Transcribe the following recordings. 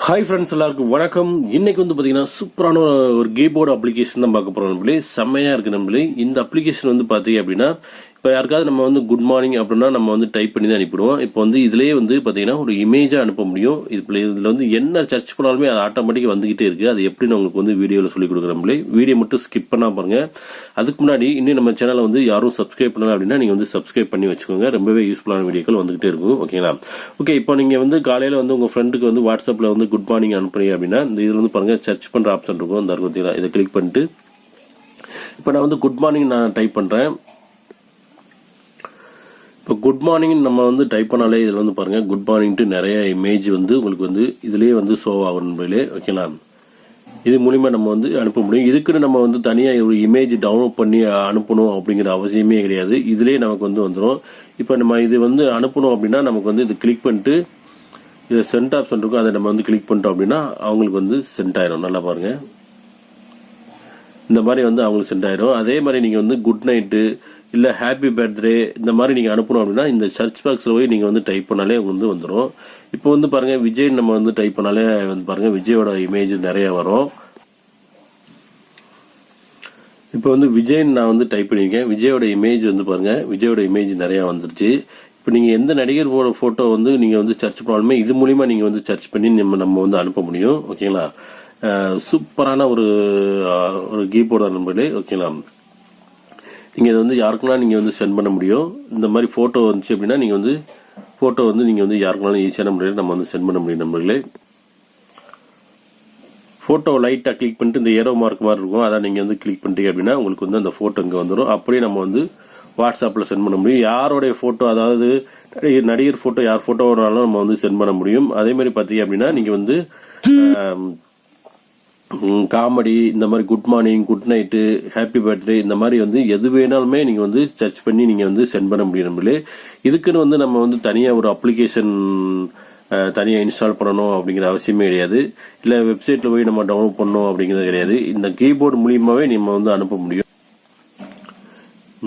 Hi friends, எல்லாருக்கும் வணக்கம். இன்னைக்கு வந்து பாத்தீங்கன்னா சூப்பரான ஒரு கீபோர்டு அப்ளிகேஷன் தான் பார்க்க போறோம் நம்மளே. செம்மையா இருக்கு நம்மளே. இந்த அப்ளிகேஷன் வந்து பாத்தீங்க அப்படின்னா, இப்போ யாருக்காவது நம்ம வந்து குட் மார்னிங் அப்படின்னா நம்ம வந்து டைப் பண்ணி தான் அனுப்பிடுவோம். இப்போ வந்து இதுலயே வந்து பாத்தீங்கன்னா ஒரு இமேஜா அனுப்ப முடியும். இதுல வந்து என்ன சர்ச் பண்ணாலுமே அது ஆட்டோமேட்டிக்கா வந்துகிட்டே இருக்கு. அது எப்படி உங்களுக்கு வந்து வீடியோல சொல்லி கொடுக்குறோம் நம்மளே. வீடியோ மட்டும் ஸ்கிப் பண்ணா பாருங்க. அதுக்கு முன்னாடி இன்னும் நம்ம சேனலை வந்து யாரும் சப்ஸ்கிரைப் பண்ணல அப்படின்னா நீங்க வந்து சப்ஸ்கிரைப் பண்ணி வச்சுக்கோங்க. ரொம்பவே யூஸ்ஃபுல்லான வீடியோக்கள் வந்துகிட்டே இருக்கும். ஓகேங்களா? ஓகே, இப்போ நீங்க வந்து காலையில வந்து உங்க ஃப்ரெண்டுக்கு வந்து வாட்ஸ்அப்ல வந்து குட் மார்னிங் அனுப்புறீங்க அப்படின்னா இந்த இதுல வந்து பாருங்க சர்ச் பண்ற ஆப்ஷன் இருக்கும். இந்த பார்த்தீங்களா, இதை கிளிக் பண்ணிட்டு இப்போ நான் வந்து குட் மார்னிங் நான் டைப் பண்றேன். இப்போ குட் மார்னிங் நம்ம வந்து டைப் பண்ணாலே இதில் வந்து பாருங்க குட் மார்னிங்ட்டு நிறைய இமேஜ் வந்து உங்களுக்கு வந்து இதுலேயே வந்து ஷோ ஆகும். ஓகேங்களா? இது மூலியமா நம்ம வந்து அனுப்ப முடியும். இதுக்குன்னு நம்ம வந்து தனியாக ஒரு இமேஜ் டவுன்லோட் பண்ணி அனுப்பணும் அப்படிங்கிற அவசியமே கிடையாது. இதுலேயே நமக்கு வந்து வந்துடும். இப்போ நம்ம இது வந்து அனுப்பணும் அப்படின்னா நமக்கு வந்து இது கிளிக் பண்ணிட்டு இது சென்ட் ஆப்ஷன் இருக்கும், அதை நம்ம வந்து கிளிக் பண்ணிட்டோம் அப்படின்னா அவங்களுக்கு வந்து சென்ட் ஆயிரும். நல்லா பாருங்க, இந்த மாதிரி வந்து அவங்களுக்கு சென்ட் ஆயிரும். அதே மாதிரி நீங்க வந்து குட் நைட்டு இல்ல ஹாப்பி பர்த்டே இந்த மாதிரி நீங்க அனுப்பணும் அப்படின்னா இந்த சர்ச் பாக்ஸ்ல போய் நீங்க வந்து டைப் பண்ணாலே வந்து வந்துடும். இப்போ வந்து பாருங்க விஜய் நம்ம வந்து டைப் பண்ணாலே வந்து பாருங்க விஜயோட இமேஜ் நிறைய வரும். இப்போ வந்து விஜய் நான் வந்து டைப் பண்ணிருக்கேன். விஜயோட இமேஜ் வந்து பாருங்க விஜயோட இமேஜ் நிறைய வந்துருச்சு. இப்போ நீங்க எந்த நடிகர் போட்டோ வந்து நீங்க வந்து சர்ச் பண்ணாலுமே இது மூலியமா நீங்க வந்து சர்ச் பண்ணி நம்ம வந்து அனுப்ப முடியும். ஓகேங்களா? சூப்பரான ஒரு கீபோர்டு நம்பர்களே. ஓகேங்களா? நீங்க இதை வந்து யாருக்குன்னா நீங்க வந்து சென்ட் பண்ண முடியும். இந்த மாதிரி போட்டோ வந்துச்சு அப்படின்னா நீங்க வந்து போட்டோ வந்து நீங்க வந்து யாருக்குனாலும் ஈஸியான முறையில் நம்ம வந்து சென்ட் பண்ண முடியும் நம்பர்களே. போட்டோ லைட்டா கிளிக் பண்ணிட்டு இந்த ஏரோ மார்க் மாதிரி இருக்கும், அதை நீங்க வந்து கிளிக் பண்ணிட்டீங்க அப்படின்னா உங்களுக்கு வந்து அந்த போட்டோ இங்க வந்துடும். அப்படியே நம்ம வந்து வாட்ஸ்அப்ல சென்ட் பண்ண முடியும். யாரோடைய போட்டோ, அதாவது நடிகர் போட்டோ யார் போட்டோ வேணாலும் நம்ம வந்து சென்ட் பண்ண முடியும். அதே மாதிரி பாத்தீங்க அப்படின்னா நீங்க வந்து காமெடி இந்த மாதிரி good morning, good night, happy birthday இந்த மாதிரி வந்து எது வேணாலுமே நீங்க வந்து சர்ச் பண்ணி நீங்க வந்து சென்ட் பண்ண முடியும் நம்மளே. இதுக்குன்னு வந்து நம்ம வந்து தனியா ஒரு அப்ளிகேஷன் தனியா இன்ஸ்டால் பண்ணணும் அப்படிங்கிற அவசியமே கிடையாது. இல்ல வெப்சைட்ல போய் நம்ம டவுன்லோட் பண்ணணும் அப்படிங்கிறது கிடையாது. இந்த கீபோர்டு மூலியமாவே நம்ம வந்து அனுப்ப முடியும்.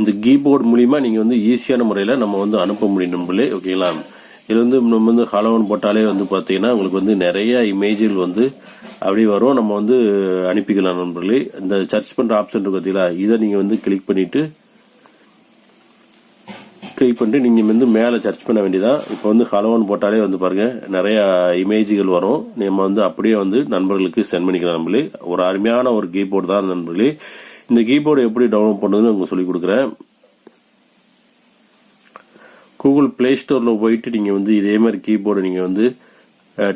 இந்த கீபோர்டு மூலியமா நீங்க வந்து ஈஸியான முறையில நம்ம வந்து அனுப்ப முடியும் நம்மளே. ஓகேங்களா? இதுல வந்து நம்ம வந்து ஹலோன்னு போட்டாலே வந்து பாத்தீங்கன்னா உங்களுக்கு வந்து நிறைய இமேஜ்கள் வந்து அப்படி வரும். நம்ம வந்து அனுப்பிக்கலாம் நண்பர்களே. இந்த சர்ச் பண்ற ஆப்ஷன் இருக்கு பார்த்தீங்களா, இதை நீங்க வந்து கிளிக் பண்ணிட்டு நீங்க வந்து மேல சர்ச் பண்ண வேண்டியதான். இப்போ வந்து ஹலோன்னு போட்டாலே வந்து பாருங்க நிறைய இமேஜ்கள் வரும். நம்ம வந்து அப்படியே வந்து நண்பர்களுக்கு சென்ட் பண்ணிக்கலாம் நண்பர்களே. ஒரு அருமையான ஒரு கீபோர்டு தான் நண்பர்களே. இந்த கீபோர்டு எப்படி டவுன்லோட் பண்ணுறதுன்னு உங்களுக்கு சொல்லிக் கொடுக்குறேன். கூகுள் பிளே ஸ்டோர்ல போயிட்டு நீங்க வந்து இதே மாதிரி கீபோர்டு நீங்க வந்து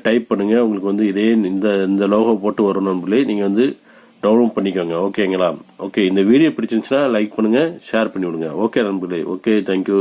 டைப் பண்ணுங்க. உங்களுக்கு வந்து இதே இந்த லோகோ போட்டு வரும் நண்பர்களே. நீங்க வந்து டவுன்லோட் பண்ணிக்கோங்க. ஓகேங்களா? ஓகே, இந்த வீடியோ பிடிச்சிருந்துச்சுன்னா லைக் பண்ணுங்க, ஷேர் பண்ணி விடுங்க. ஓகே நண்பர்களே. Okay, thank you.